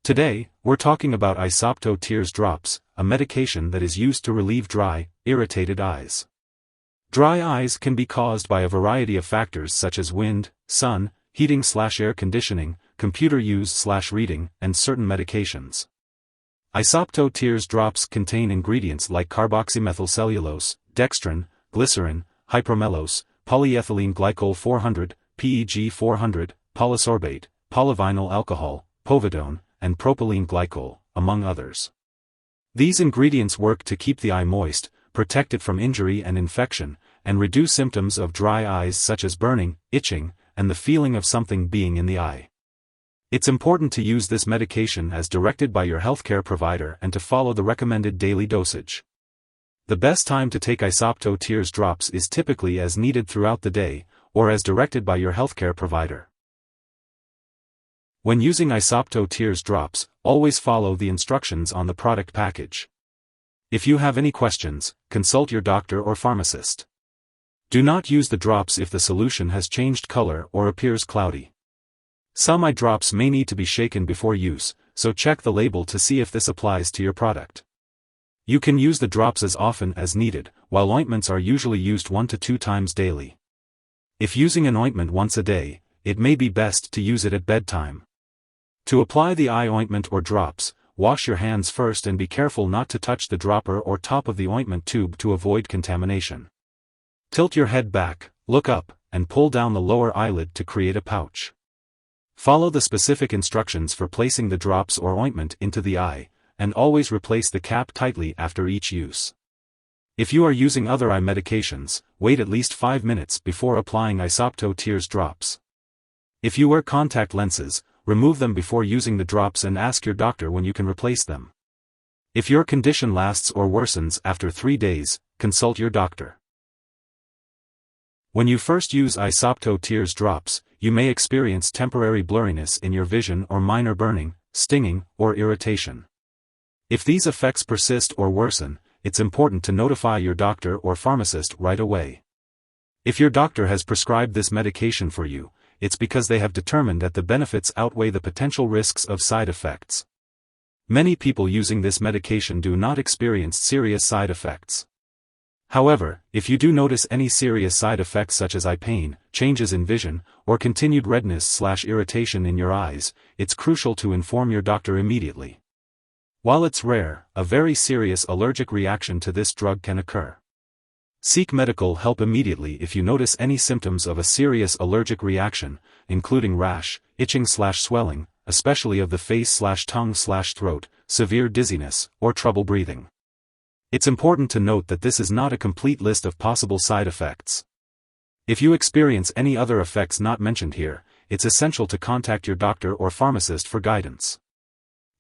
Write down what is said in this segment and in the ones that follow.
Today, we're talking about Isopto Tears Drops, a medication that is used to relieve dry, irritated eyes. Dry eyes can be caused by a variety of factors such as wind, sun, heating/air conditioning, computer use/reading, and certain medications. Isopto Tears Drops contain ingredients like carboxymethylcellulose, dextran, glycerin, hypromellose, polyethylene glycol 400, PEG 400, polysorbate, polyvinyl alcohol, povidone, and propylene glycol, among others. These ingredients work to keep the eye moist, protect it from injury and infection, and reduce symptoms of dry eyes such as burning, itching, and the feeling of something being in the eye. It's important to use this medication as directed by your healthcare provider and to follow the recommended daily dosage. The best time to take Isopto Tears Drops is typically as needed throughout the day, or as directed by your healthcare provider. When using Isopto Tears Drops, always follow the instructions on the product package. If you have any questions, consult your doctor or pharmacist. Do not use the drops if the solution has changed color or appears cloudy. Some eye drops may need to be shaken before use, so check the label to see if this applies to your product. You can use the drops as often as needed, while ointments are usually used 1 to 2 times daily. If using an ointment once a day, it may be best to use it at bedtime. To apply the eye ointment or drops, wash your hands first and be careful not to touch the dropper or top of the ointment tube to avoid contamination. Tilt your head back, look up, and pull down the lower eyelid to create a pouch. Follow the specific instructions for placing the drops or ointment into the eye, and always replace the cap tightly after each use. If you are using other eye medications, wait at least 5 minutes before applying Isopto Tears Drops. If you wear contact lenses, remove them before using the drops and ask your doctor when you can replace them. If your condition lasts or worsens after 3 days, consult your doctor. When you first use Isopto Tears Drops, you may experience temporary blurriness in your vision or minor burning, stinging, or irritation. If these effects persist or worsen, it's important to notify your doctor or pharmacist right away. If your doctor has prescribed this medication for you, it's because they have determined that the benefits outweigh the potential risks of side effects. Many people using this medication do not experience serious side effects. However, if you do notice any serious side effects such as eye pain, changes in vision, or continued redness/irritation in your eyes, it's crucial to inform your doctor immediately. While it's rare, a very serious allergic reaction to this drug can occur. Seek medical help immediately if you notice any symptoms of a serious allergic reaction, including rash, itching/swelling, especially of the face/tongue/throat, severe dizziness, or trouble breathing. It's important to note that this is not a complete list of possible side effects. If you experience any other effects not mentioned here, it's essential to contact your doctor or pharmacist for guidance.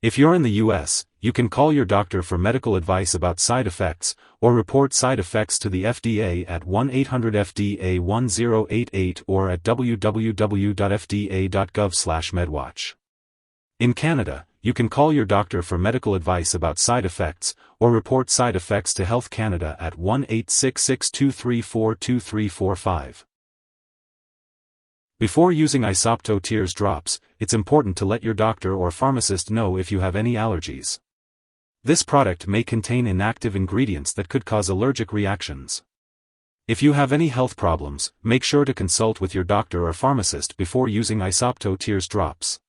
If you're in the US, you can call your doctor for medical advice about side effects, or report side effects to the FDA at 1-800-FDA-1088 or at www.fda.gov/medwatch. In Canada, you can call your doctor for medical advice about side effects, or report side effects to Health Canada at 1-866-234-2345. Before using Isopto Tears Drops, it's important to let your doctor or pharmacist know if you have any allergies. This product may contain inactive ingredients that could cause allergic reactions. If you have any health problems, make sure to consult with your doctor or pharmacist before using Isopto Tears Drops.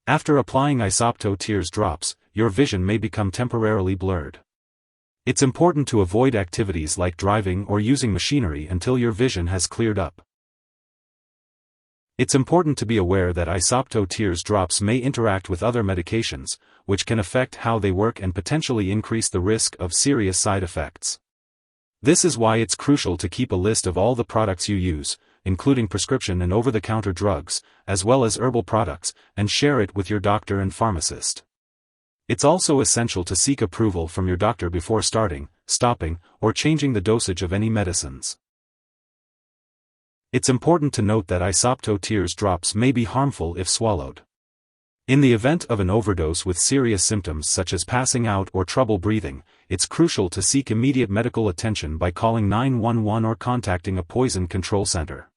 After applying Isopto Tears Drops, your vision may become temporarily blurred. It's important to avoid activities like driving or using machinery until your vision has cleared up. It's important to be aware that Isopto Tears Drops may interact with other medications, which can affect how they work and potentially increase the risk of serious side effects. This is why it's crucial to keep a list of all the products you use, including prescription and over-the-counter drugs, as well as herbal products, and share it with your doctor and pharmacist. It's also essential to seek approval from your doctor before starting, stopping, or changing the dosage of any medicines. It's important to note that Isopto Tears Drops may be harmful if swallowed. In the event of an overdose with serious symptoms such as passing out or trouble breathing, it's crucial to seek immediate medical attention by calling 911 or contacting a poison control center.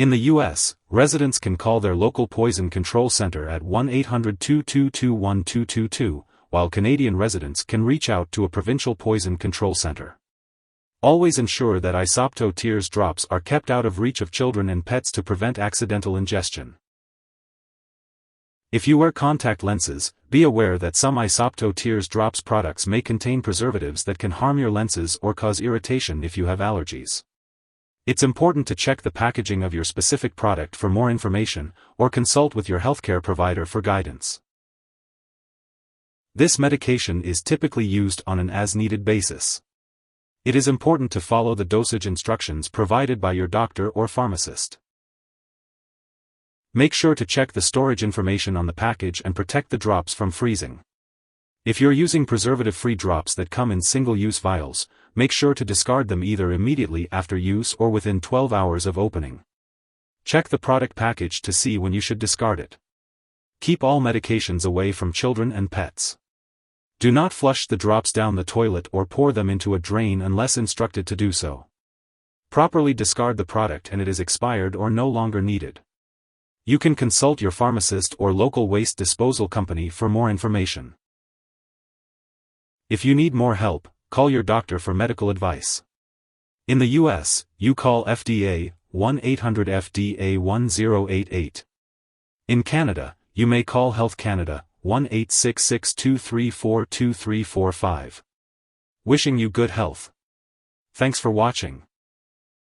In the U.S., residents can call their local poison control center at 1-800-222-1222, while Canadian residents can reach out to a provincial poison control center. Always ensure that Isopto Tears Drops are kept out of reach of children and pets to prevent accidental ingestion. If you wear contact lenses, be aware that some Isopto Tears Drops products may contain preservatives that can harm your lenses or cause irritation if you have allergies. It's important to check the packaging of your specific product for more information, or consult with your healthcare provider for guidance. This medication is typically used on an as-needed basis. It is important to follow the dosage instructions provided by your doctor or pharmacist. Make sure to check the storage information on the package and protect the drops from freezing. If you're using preservative-free drops that come in single-use vials, make sure to discard them either immediately after use or within 12 hours of opening. Check the product package to see when you should discard it. Keep all medications away from children and pets. Do not flush the drops down the toilet or pour them into a drain unless instructed to do so. Properly discard the product and it is expired or no longer needed. You can consult your pharmacist or local waste disposal company for more information. If you need more help, call your doctor for medical advice. In the U.S., you call FDA, 1-800-FDA-1088. In Canada, you may call Health Canada, 1-866-234-2345. Wishing you good health. Thanks for watching.